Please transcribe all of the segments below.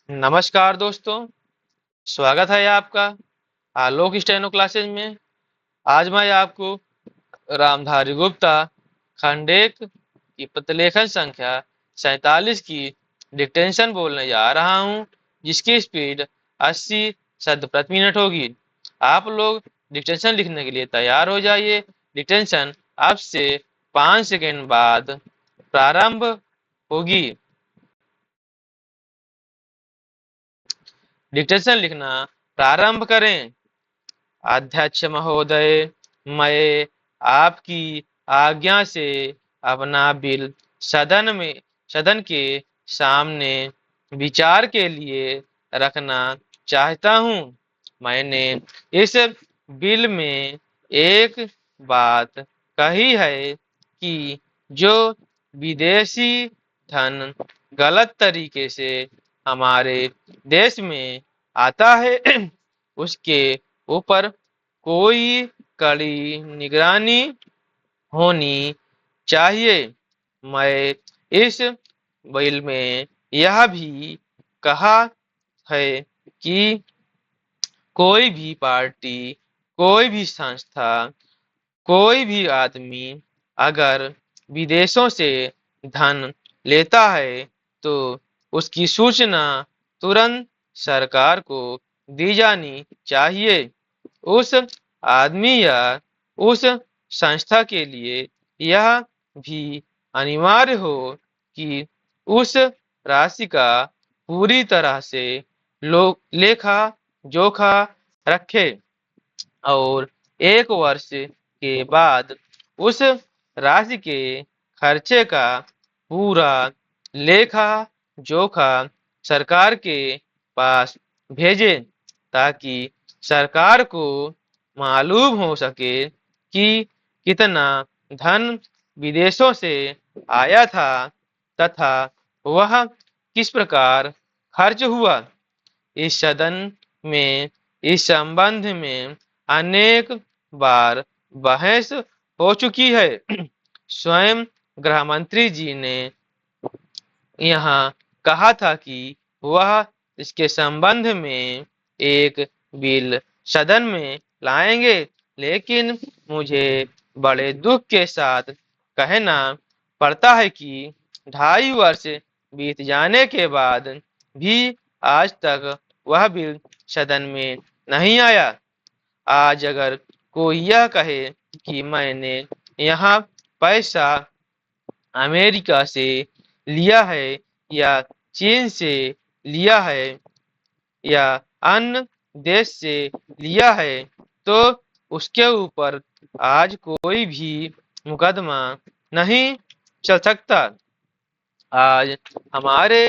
नमस्कार दोस्तों, स्वागत है आपका आलोक स्टेनो क्लासेज में। आज मैं आपको रामधारी गुप्ता खंड एक की प्रतिलेखन संख्या 47 की डिक्टेंशन बोलने जा रहा हूं, जिसकी स्पीड 80 शब्द प्रति मिनट होगी। आप लोग डिक्टेंशन लिखने के लिए तैयार हो जाइए। डिक्टेंशन अब से 5 सेकंड बाद प्रारंभ होगी। डिक्टेंशन लिखना प्रारंभ करें। अध्यक्ष महोदय, मैं आपकी आज्ञा से अपना बिल सदन के सामने विचार के लिए रखना चाहता हूं। मैंने इस बिल में एक बात कही है कि जो विदेशी धन गलत तरीके से हमारे देश में आता है उसके ऊपर कोई कड़ी निगरानी होनी चाहिए। मैं इस बिल में यह भी कहा है कि कोई भी पार्टी, कोई भी संस्था, कोई भी आदमी अगर विदेशों से धन लेता है तो उसकी सूचना तुरंत सरकार को दी जानी चाहिए। उस आदमी या उस संस्था के लिए यह भी अनिवार्य हो कि उस राशि का पूरी तरह से लेखा जोखा रखे और 1 वर्ष के बाद उस राशि के खर्चे का पूरा लेखा जोखा सरकार के पास भेजे, ताकि सरकार को मालूम हो सके कि कितना धन विदेशों से आया था तथा वह किस प्रकार खर्च हुआ। इस सदन में इस संबंध में अनेक बार बहस हो चुकी है। स्वयं गृह मंत्री जी ने यहाँ कहा था कि वह इसके संबंध में एक बिल सदन में लाएंगे, लेकिन मुझे बड़े दुख के साथ कहना पड़ता है कि 2.5 वर्ष बीत जाने के बाद भी आज तक वह बिल सदन में नहीं आया। आज अगर कोई यह कहे कि मैंने यहाँ पैसा अमेरिका से लिया है या चीन से लिया है या अन्य देश से लिया है, तो उसके ऊपर आज कोई भी मुकदमा नहीं चल सकता। आज हमारे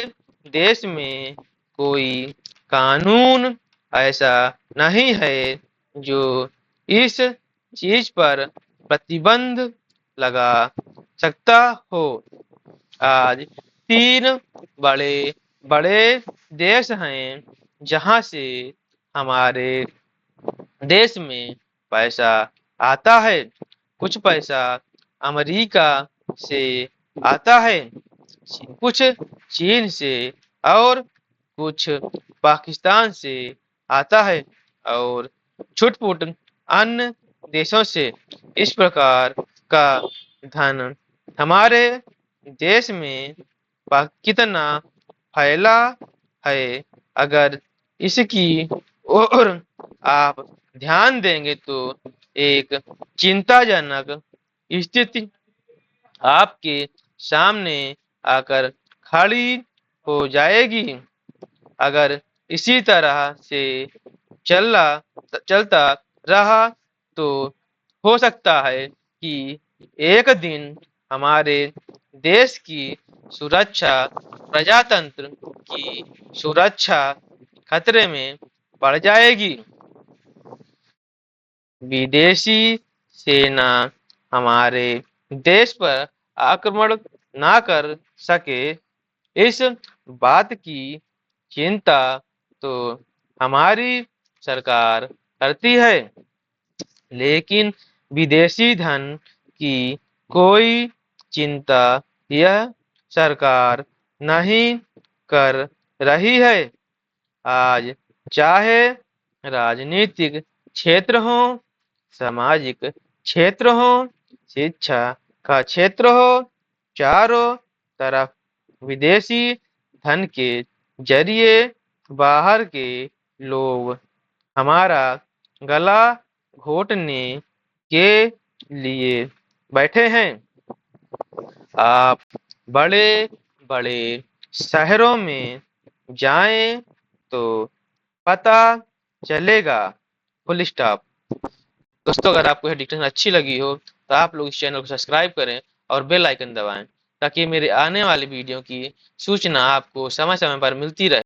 देश में कोई कानून ऐसा नहीं है जो इस चीज पर प्रतिबंध लगा सकता हो। आज 3 बड़े बड़े देश हैं जहां से हमारे देश में पैसा आता है। कुछ पैसा अमेरिका से आता है, कुछ चीन से और कुछ पाकिस्तान से आता है और छुटपुट अन्य देशों से। इस प्रकार का धन हमारे देश में कितना फैला है, अगर इसकी ओर आप ध्यान देंगे तो एक चिंताजनक स्थिति आपके सामने आकर खड़ी हो जाएगी। अगर इसी तरह से चलना चलता रहा तो हो सकता है कि एक दिन हमारे देश की सुरक्षा, प्रजातंत्र की सुरक्षा खतरे में पड़ जाएगी। विदेशी सेना हमारे देश पर आक्रमण ना कर सके, इस बात की चिंता तो हमारी सरकार करती है, लेकिन विदेशी धन की कोई चिंता यह सरकार नहीं कर रही है। आज चाहे राजनीतिक क्षेत्र हो, सामाजिक क्षेत्र हो, शिक्षा का क्षेत्र हो, चारों तरफ विदेशी धन के जरिए बाहर के लोग हमारा गला घोटने के लिए बैठे हैं। आप बड़े बड़े शहरों में जाएं तो पता चलेगा। Full stop. दोस्तों, अगर आपको यह डिक्टेशन अच्छी लगी हो तो आप लोग इस चैनल को सब्सक्राइब करें और बेल आइकन दबाएं ताकि मेरे आने वाली वीडियो की सूचना आपको समय समय पर मिलती रहे।